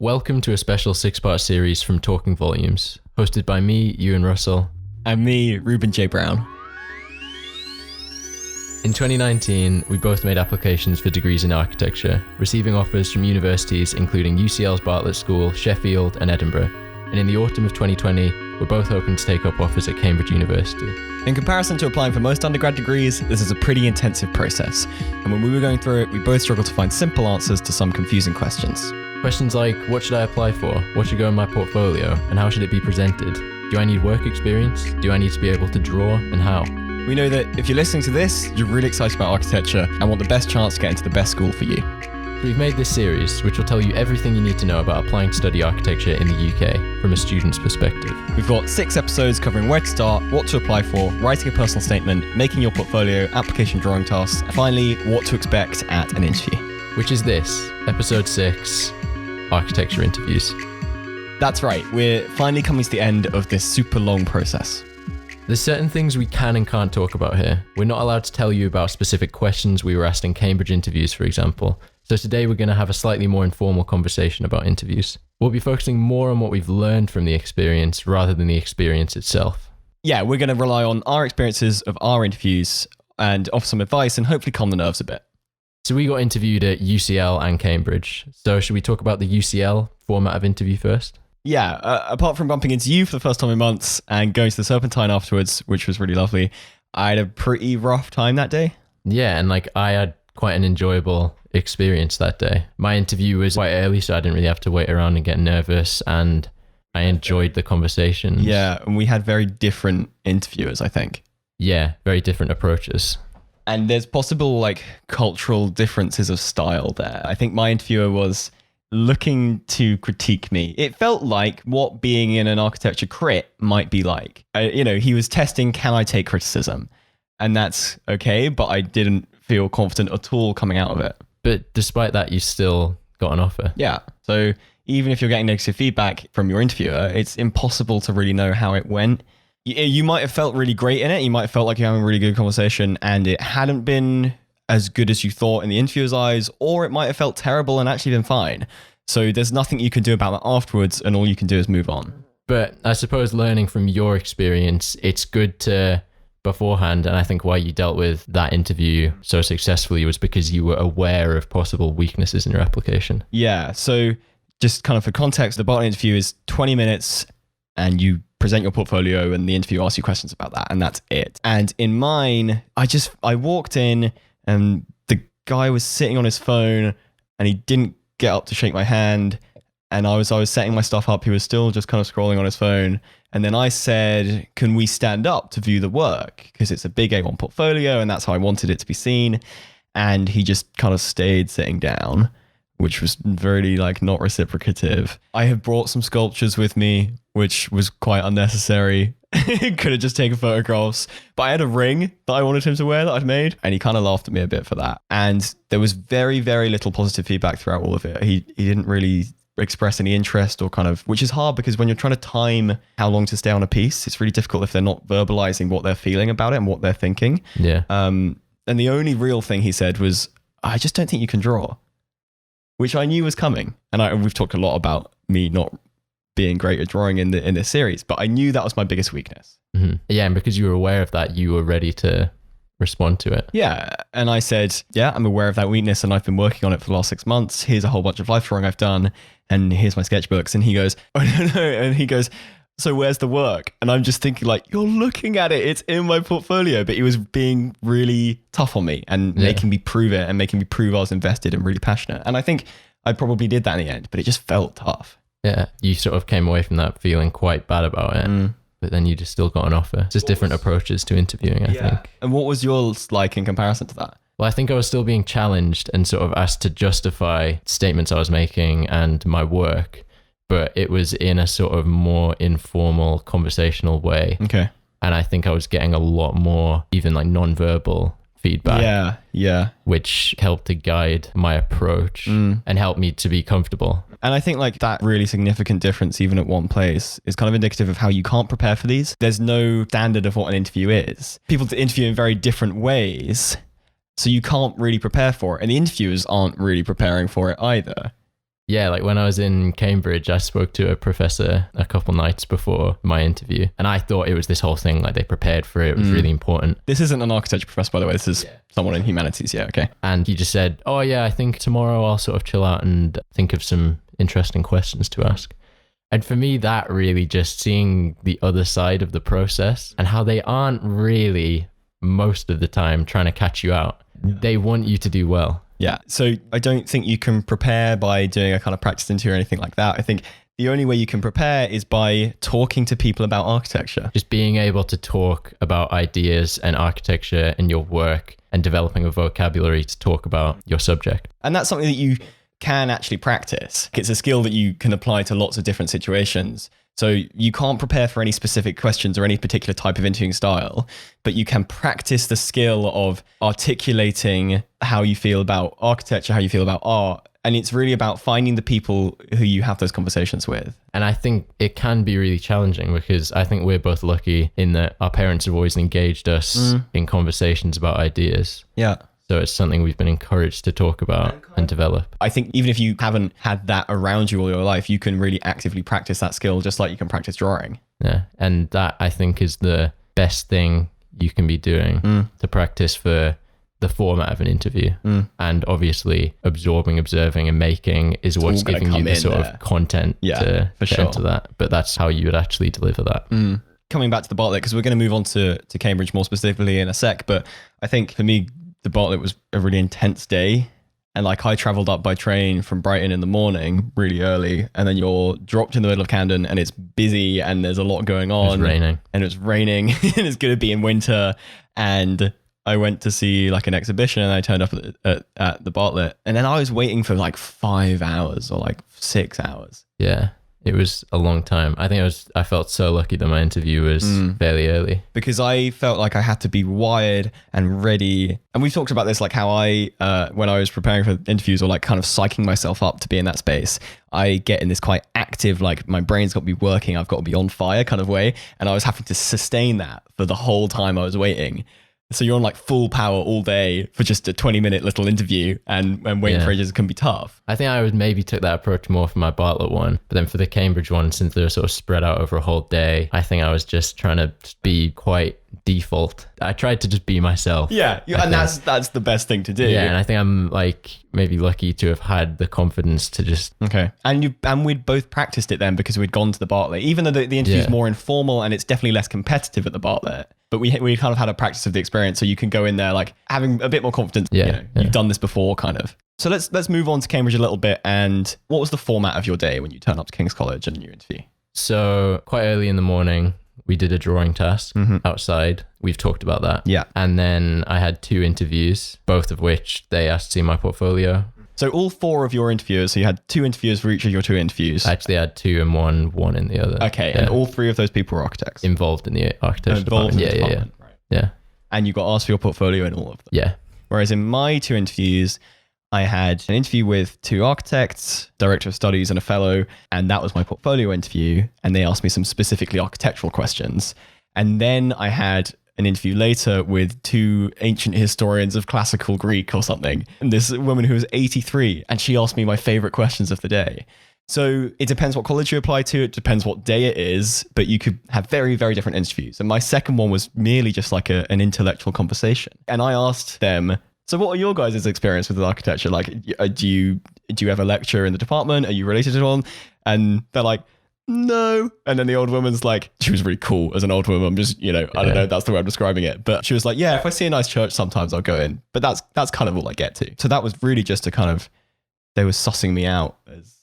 Welcome to a special 6-part series from Talking Volumes, hosted by me, Euan Russell. And me, Reuben J. Brown. In 2019, we both made applications for degrees in architecture, receiving offers from universities including UCL's Bartlett School, Sheffield and Edinburgh. And in the autumn of 2020, we're both hoping to take up offers at Cambridge University. In comparison to applying for most undergrad degrees, this is a pretty intensive process. And when we were going through it, we both struggled to find simple answers to some confusing questions. Questions like, what should I apply for? What should go in my portfolio? And how should it be presented? Do I need work experience? Do I need to be able to draw? And how? We know that if you're listening to this, you're really excited about architecture and want the best chance to get into the best school for you. So we've made this series, which will tell you everything you need to know about applying to study architecture in the UK from a student's perspective. We've got 6 episodes covering where to start, what to apply for, writing a personal statement, making your portfolio, application drawing tasks, and finally, what to expect at an interview. Which is this, episode 6, architecture interviews. That's right, we're finally coming to the end of this super long process. There's certain things we can and can't talk about here. We're not allowed to tell you about specific questions we were asked in Cambridge interviews, for example. So today we're going to have a slightly more informal conversation about interviews. We'll be focusing more on what we've learned from the experience rather than the experience itself. Yeah, we're going to rely on our experiences of our interviews and offer some advice and hopefully calm the nerves a bit. So we got interviewed at UCL and Cambridge. So should we talk about the UCL format of interview first? Yeah, apart from bumping into you for the first time in months and going to the Serpentine afterwards, which was really lovely, I had a pretty rough time that day. Yeah, and I had quite an enjoyable experience that day. My interview was quite early, so I didn't really have to wait around and get nervous, and I enjoyed the conversations. Yeah, and we had very different interviewers, I think. Yeah, very different approaches. And there's possible cultural differences of style there. I think my interviewer was looking to critique me. It felt like what being in an architecture crit might be like. He was testing, can I take criticism? And that's okay, but I didn't feel confident at all coming out of it. But despite that, you still got an offer. Yeah. So even if you're getting negative feedback from your interviewer, it's impossible to really know how it went. You might have felt really great in it. You might have felt like you're having a really good conversation and it hadn't been as good as you thought in the interviewer's eyes, or it might have felt terrible and actually been fine. So there's nothing you can do about that afterwards, and all you can do is move on. But I suppose learning from your experience, it's good to beforehand, and I think why you dealt with that interview so successfully was because you were aware of possible weaknesses in your application. Yeah, so just kind of for context, the Bartlett interview is 20 minutes and you present your portfolio and the interview asks you questions about that, and that's it. And in mine, I walked in and the guy was sitting on his phone and he didn't get up to shake my hand, and I was setting my stuff up. He was still just kind of scrolling on his phone, and then I said, can we stand up to view the work, because it's a big A1 portfolio and that's how I wanted it to be seen. And he just kind of stayed sitting down, which was very not reciprocative. I have brought some sculptures with me, which was quite unnecessary. Could have just taken photographs, but I had a ring that I wanted him to wear that I'd made, and he kind of laughed at me a bit for that. And there was very, very little positive feedback throughout all of it. He didn't really express any interest or which is hard because when you're trying to time how long to stay on a piece, it's really difficult if they're not verbalizing what they're feeling about it and what they're thinking. Yeah. And the only real thing he said was, I just don't think you can draw, which I knew was coming. And we've talked a lot about me not being great at drawing in this series, but I knew that was my biggest weakness. Mm-hmm. Yeah, and because you were aware of that, you were ready to respond to it. Yeah, and I said, yeah, I'm aware of that weakness and I've been working on it for the last 6 months. Here's a whole bunch of life drawing I've done, and here's my sketchbooks. And he goes, oh no, and he goes, so where's the work? And I'm just thinking you're looking at it, it's in my portfolio. But he was being really tough on me and making me prove it and making me prove I was invested and really passionate. And I think I probably did that in the end, but it just felt tough. Yeah, you sort of came away from that feeling quite bad about it, but then you just still got an offer. Just different approaches to interviewing, I think. And what was yours like in comparison to that? Well, I think I was still being challenged and sort of asked to justify statements I was making and my work, but it was in a sort of more informal, conversational way. Okay. And I think I was getting a lot more even non-verbal feedback. Yeah. Which helped to guide my approach and helped me to be comfortable. And I think that really significant difference, even at one place, is kind of indicative of how you can't prepare for these. There's no standard of what an interview is. People interview in very different ways, so you can't really prepare for it. And the interviewers aren't really preparing for it either. Yeah, like when I was in Cambridge, I spoke to a professor a couple nights before my interview, and I thought it was this whole thing, like they prepared for it. It was really important. This isn't an architecture professor, by the way. This is someone in humanities. Yeah, okay. And he just said, oh yeah, I think tomorrow I'll sort of chill out and think of some interesting questions to ask. And for me, that really just seeing the other side of the process and how they aren't really most of the time trying to catch you out. They want you to do well. Yeah. So I don't think you can prepare by doing a kind of practice interview or anything like that. I think the only way you can prepare is by talking to people about architecture. Just being able to talk about ideas and architecture in your work and developing a vocabulary to talk about your subject. And that's something that you can actually practice. It's a skill that you can apply to lots of different situations. So you can't prepare for any specific questions or any particular type of interviewing style, but you can practice the skill of articulating how you feel about architecture, how you feel about art. And it's really about finding the people who you have those conversations with. And I think it can be really challenging because I think we're both lucky in that our parents have always engaged us in conversations about ideas. Yeah. So it's something we've been encouraged to talk about and develop. I think even if you haven't had that around you all your life, you can really actively practice that skill just like you can practice drawing. Yeah. And that I think is the best thing you can be doing to practice for the format of an interview. And obviously absorbing, observing and making is what's giving you the sort of content to enter that. But that's how you would actually deliver that. Coming back to the Bartlett, because we're going to move on to Cambridge more specifically in a sec. But I think for me, the Bartlett was a really intense day. And like I traveled up by train from Brighton in the morning really early, and then you're dropped in the middle of Camden and it's busy and there's a lot going on. It's raining. And it's raining and it's going to be in winter. And I went to see like an exhibition and I turned up at the Bartlett, and then I was waiting for like 5 hours or like 6 hours. Yeah. It was a long time. I felt so lucky that my interview was fairly early. Because I felt like I had to be wired and ready. And we've talked about this, like how I, when I was preparing for interviews or like kind of psyching myself up to be in that space, I get in this quite active, like my brain's got to be working, I've got to be on fire kind of way. And I was having to sustain that for the whole time I was waiting. So you're on like full power all day for just a 20-minute little interview, and waiting for ages can be tough. I think I maybe took that approach more for my Bartlett one, but then for the Cambridge one, since they were sort of spread out over a whole day, I think I was just trying to be quite default. I tried to just be myself. Yeah, and that's the best thing to do. Yeah, and I think I'm like maybe lucky to have had the confidence to just... Okay. And we'd both practiced it then because we'd gone to the Bartlett, even though the interview's more informal and it's definitely less competitive at the Bartlett. But we kind of had a practice of the experience, so you can go in there like having a bit more confidence. You've done this before, kind of. So let's move on to Cambridge a little bit. And what was the format of your day when you turned up to King's College and your interview? So quite early in the morning, we did a drawing task outside. We've talked about that. Yeah. And then I had 2 interviews, both of which they asked to see my portfolio. So all 4 of your interviewers, so you had 2 interviewers for each of your 2 interviews. I actually had 2 and one in the other. Okay, and all 3 of those people were architects? Involved in the architecture department. Right. Yeah. And you got asked for your portfolio in all of them? Yeah. Whereas in my 2 interviews, I had an interview with 2 architects, director of studies and a fellow, and that was my portfolio interview. And they asked me some specifically architectural questions. And then I had an interview later with 2 ancient historians of classical Greek or something. And this woman who was 83, and she asked me my favorite questions of the day. So it depends what college you apply to. It depends what day it is, but you could have very, very different interviews. And my second one was merely just like an intellectual conversation. And I asked them, so what are your guys' experience with architecture? Like, do you have a lecture in the department? Are you related to one? And they're like, no. And then the old woman's like, she was really cool as an old woman. I'm just, I don't know, that's the way I'm describing it. But she was like, yeah, if I see a nice church, sometimes I'll go in. But that's kind of all I get to. So that was really just a kind of, they were sussing me out as...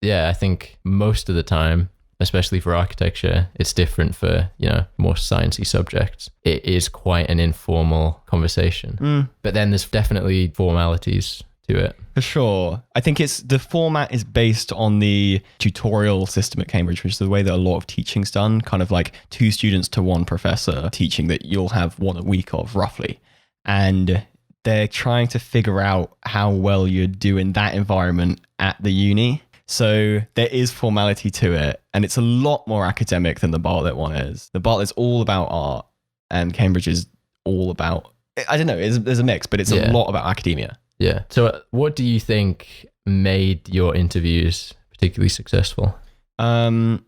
Yeah, I think most of the time, especially for architecture, it's different for, more sciencey subjects. It is quite an informal conversation. But then there's definitely formalities to it. For sure. I think the format is based on the tutorial system at Cambridge, which is the way that a lot of teaching's done, kind of like 2 students to 1 professor teaching that you'll have 1 a week of roughly. And they're trying to figure out how well you do in that environment at the uni. So there is formality to it, and it's a lot more academic than the Bartlett one is. The Bartlett's all about art, and Cambridge is all about, I don't know, there's a mix, but it's a lot about academia. Yeah. So what do you think made your interviews particularly successful? That's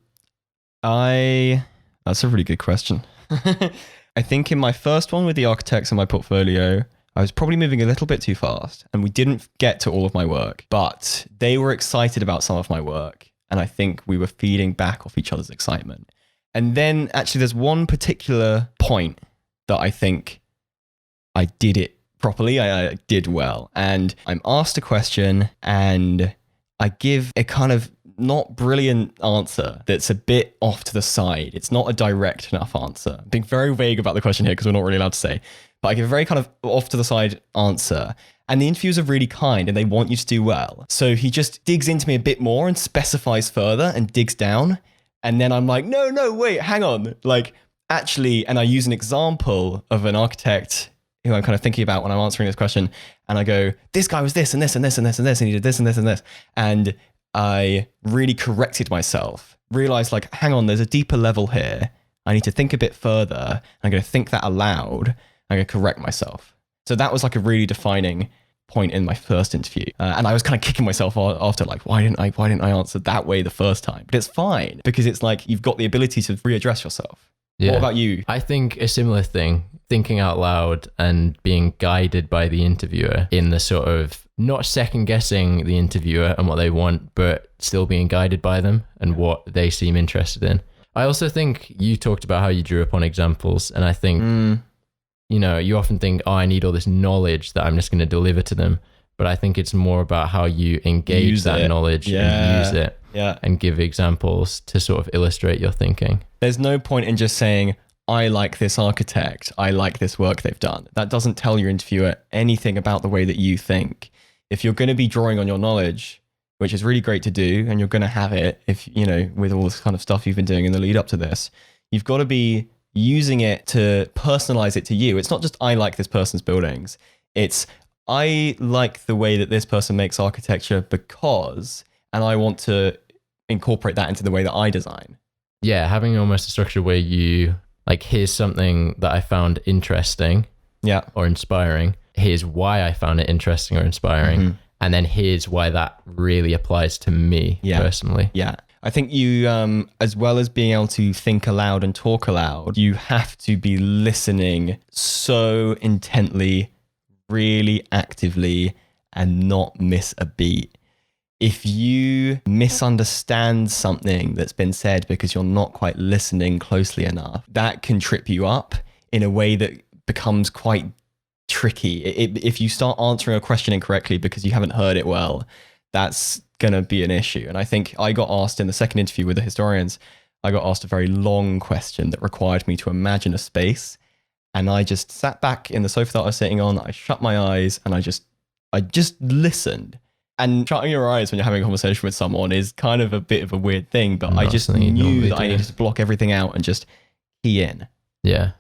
a really good question. I think in my first one with the architects in my portfolio, I was probably moving a little bit too fast and we didn't get to all of my work, but they were excited about some of my work. And I think we were feeding back off each other's excitement. And then actually there's one particular point that I think I did it properly. I did well. And I'm asked a question and I give a kind of not brilliant answer that's a bit off to the side. It's not a direct enough answer. I'm being very vague about the question here because we're not really allowed to say. But I give a very kind of off to the side answer. And the interviewers are really kind and they want you to do well. So he just digs into me a bit more and specifies further and digs down. And then I'm like, no, wait, hang on. Like, actually, and I use an example of an architect who I'm kind of thinking about when I'm answering this question. And I go, this guy was this and this and this and this and this, and he did this and this and this. And I really corrected myself, realized like, hang on, there's a deeper level here. I need to think a bit further. I'm going to think that aloud. I'm going to correct myself. So that was like a really defining point in my first interview. And I was kind of kicking myself after, like, why didn't I answer that way the first time? But it's fine because it's like you've got the ability to readdress yourself. Yeah. What about you? I think a similar thing, thinking out loud and being guided by the interviewer in the sort of not second guessing the interviewer and what they want, but still being guided by them and what they seem interested in. I also think you talked about how you drew upon examples, and I think, you know, you often think, oh, I need all this knowledge that I'm just going to deliver to them. But I think it's more about how you engage that knowledge and use it and give examples to sort of illustrate your thinking. There's no point in just saying, I like this architect, I like this work they've done. That doesn't tell your interviewer anything about the way that you think. If you're going to be drawing on your knowledge, which is really great to do, and you're going to have it if, you know, with all this kind of stuff you've been doing in the lead up to this, you've got to be using it to personalize it to you. It's not just, I like this person's buildings. It's, I like the way that this person makes architecture because, and I want to incorporate that into the way that I design. Yeah, having almost a structure where you, like, here's something that I found interesting or inspiring. Here's why I found it interesting or inspiring. Mm-hmm. And then here's why that really applies to me personally. Yeah. I think you, as well as being able to think aloud and talk aloud, you have to be listening so intently, really actively, and not miss a beat. If you misunderstand something that's been said because you're not quite listening closely enough, that can trip you up in a way that becomes quite tricky. If you start answering a question incorrectly because you haven't heard it well, that's going to be an issue. And I think I got asked in the second interview with the historians, I got asked a very long question that required me to imagine a space. And I just sat back in the sofa that I was sitting on, I shut my eyes and I just listened. And shutting your eyes when you're having a conversation with someone is kind of a bit of a weird thing, but I just knew that I needed to block everything out and just key in. Yeah.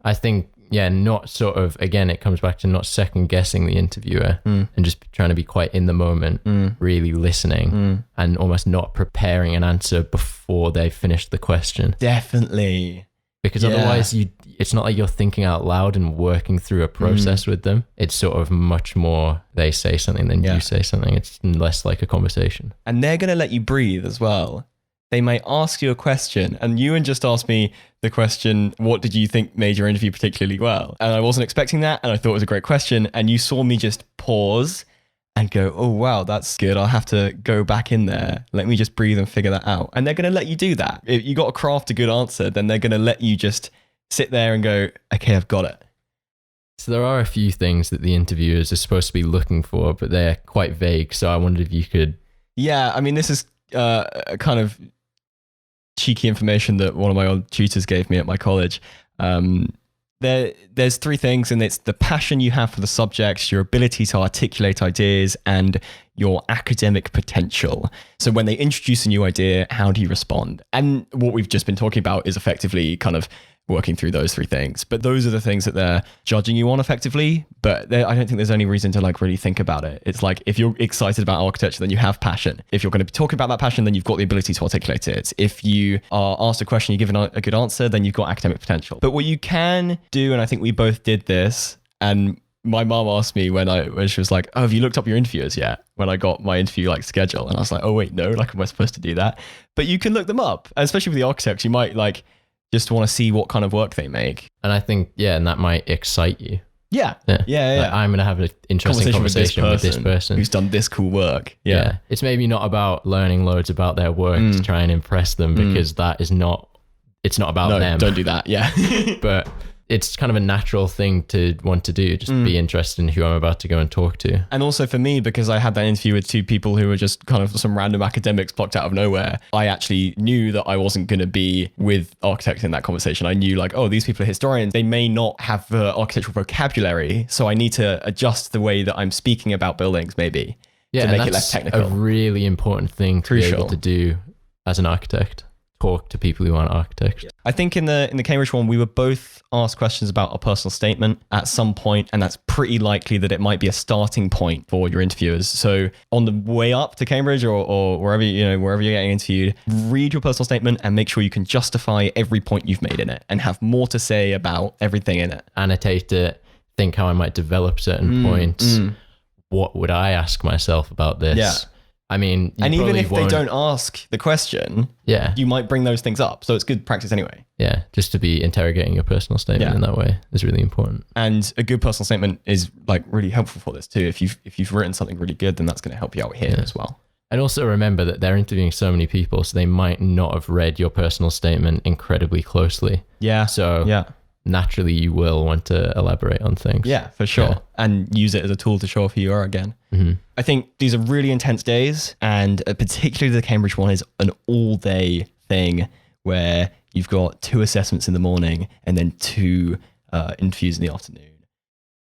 I think, not sort of, again, it comes back to not second guessing the interviewer and just trying to be quite in the moment, really listening and almost not preparing an answer before they finish the question. Definitely. Because otherwise it's not like you're thinking out loud and working through a process with them. It's sort of much more they say something than you say something. It's less like a conversation. And they're going to let you breathe as well. They may ask you a question, and Euan just asked me the question, what did you think made your interview particularly well? And I wasn't expecting that, and I thought it was a great question. And you saw me just pause and go, oh, wow, that's good. I'll have to go back in there. Let me just breathe and figure that out. And they're going to let you do that. If you got to craft a good answer, then they're going to let you just sit there and go, okay, I've got it. So there are a few things that the interviewers are supposed to be looking for, but they're quite vague. So I wondered if you could... Yeah, I mean, this is kind of cheeky information that one of my old tutors gave me at my college. There's three things, and it's the passion you have for the subject, your ability to articulate ideas, and your academic potential. So when they introduce a new idea, how do you respond? And what we've just been talking about is effectively kind of working through those three things. But those are the things that they're judging you on effectively. But I don't think there's any reason to like really think about it. It's like, if you're excited about architecture, then you have passion. If you're going to be talking about that passion, then you've got the ability to articulate it. If you are asked a question, you give a good answer, then you've got academic potential. But what you can do, and I think we both did this, and my mom asked me when she was like, oh, have you looked up your interviewers yet? When I got my interview like schedule, and I was like, oh wait, no, like am I supposed to do that? But you can look them up, and especially with the architects, you might like just want to see what kind of work they make. And I think, and that might excite you. Yeah. Like, I'm going to have an interesting conversation with this person who's done this cool work. Yeah. It's maybe not about learning loads about their work to try and impress them, because that is it's not about them. Don't do that. Yeah. But it's kind of a natural thing to want to do, just be interested in who I'm about to go and talk to. And also for me, because I had that interview with two people who were just kind of some random academics plucked out of nowhere, I actually knew that I wasn't going to be with architects in that conversation. I knew like, oh, these people are historians. They may not have the architectural vocabulary, so I need to adjust the way that I'm speaking about buildings maybe to make it less technical. A really important thing to be able to do as an architect. Talk to people who aren't architects. I think in the Cambridge one, we were both asked questions about a personal statement at some point, and that's pretty likely that it might be a starting point for your interviewers. So on the way up to Cambridge or wherever you're getting interviewed, read your personal statement and make sure you can justify every point you've made in it and have more to say about everything in it. Annotate it. Think how I might develop certain points. What would I ask myself about this? Yeah. I mean, and even if they don't ask the question, you might bring those things up. So it's good practice anyway. Yeah, just to be interrogating your personal statement in that way is really important. And a good personal statement is like really helpful for this too. If you've written something really good, then that's going to help you out here as well. And also remember that they're interviewing so many people, so they might not have read your personal statement incredibly closely. Yeah. So naturally you will want to elaborate on things. Yeah, for sure. And use it as a tool to show off who you are again. I think these are really intense days, and particularly the Cambridge one is an all-day thing where you've got 2 assessments in the morning and then 2 interviews in the afternoon.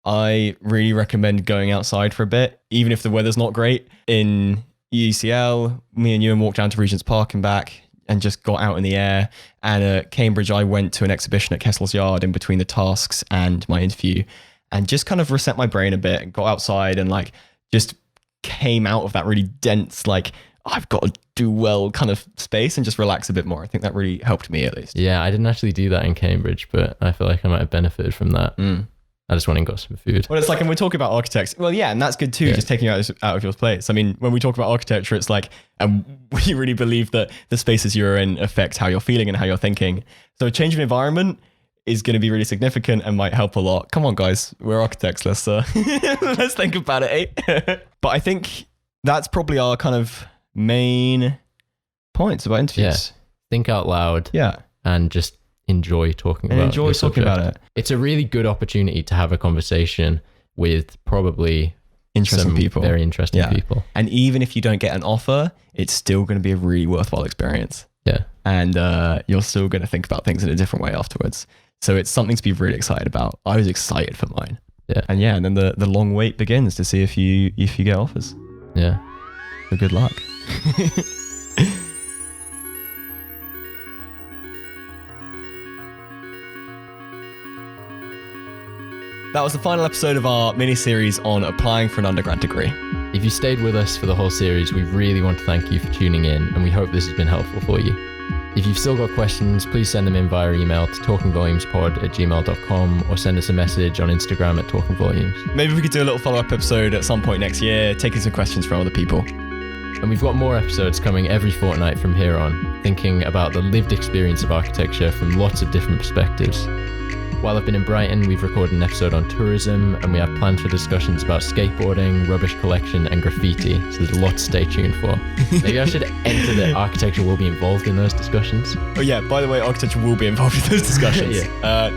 I really recommend going outside for a bit, even if the weather's not great. In UCL, me and Euan walked down to Regent's Park and back and just got out in the air. And at Cambridge, I went to an exhibition at Kessel's Yard in between the tasks and my interview, and just kind of reset my brain a bit and got outside and like just came out of that really dense, like, I've got to do well kind of space and just relax a bit more. I think that really helped me at least. Yeah, I didn't actually do that in Cambridge, but I feel like I might have benefited from that. I just went and got some food. Well, it's like, and we're talking about architects. Well, yeah, and that's good too, just taking you out of your place. I mean, when we talk about architecture, it's like, and we really believe that the spaces you're in affect how you're feeling and how you're thinking. So a change of environment is going to be really significant and might help a lot. Come on, guys, we're architects. Let's let's think about it, eh? But I think that's probably our kind of main points about interviews. Yeah. Think out loud. Yeah. And just enjoy talking about it. It's a really good opportunity to have a conversation with probably interesting people, very interesting people. And even if you don't get an offer, it's still going to be a really worthwhile experience. Yeah. And you're still going to think about things in a different way afterwards. So it's something to be really excited about. I was excited for mine. Yeah. And then the long wait begins to see if you get offers. Yeah. So good luck. That was the final episode of our mini-series on applying for an undergrad degree. If you stayed with us for the whole series, we really want to thank you for tuning in, and we hope this has been helpful for you. If you've still got questions, please send them in via email to talkingvolumespod@gmail.com or send us a message on Instagram at talkingvolumes. Maybe we could do a little follow-up episode at some point next year, taking some questions from other people. And we've got more episodes coming every fortnight from here on, thinking about the lived experience of architecture from lots of different perspectives. While I've been in Brighton, we've recorded an episode on tourism, and we have plans for discussions about skateboarding, rubbish collection, and graffiti, so there's a lot to stay tuned for. Maybe I should enter that architecture will be involved in those discussions. Oh yeah, by the way, architecture will be involved in those discussions.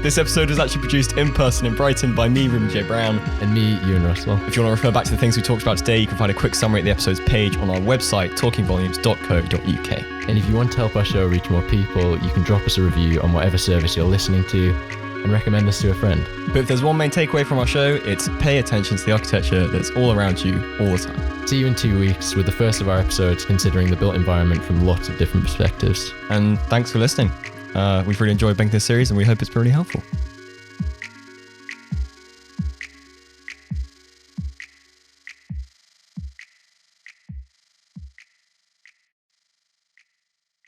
This episode was actually produced in person in Brighton by me, Reuben J. Brown. And me, Euan Russell. If you want to refer back to the things we talked about today, you can find a quick summary at the episode's page on our website, talkingvolumes.co.uk. And if you want to help our show reach more people, you can drop us a review on whatever service you're listening to, and recommend us to a friend. But if there's one main takeaway from our show, it's pay attention to the architecture that's all around you all the time. See you in 2 weeks with the first of our episodes considering the built environment from lots of different perspectives. And thanks for listening. We've really enjoyed making this series, and we hope it's been really helpful.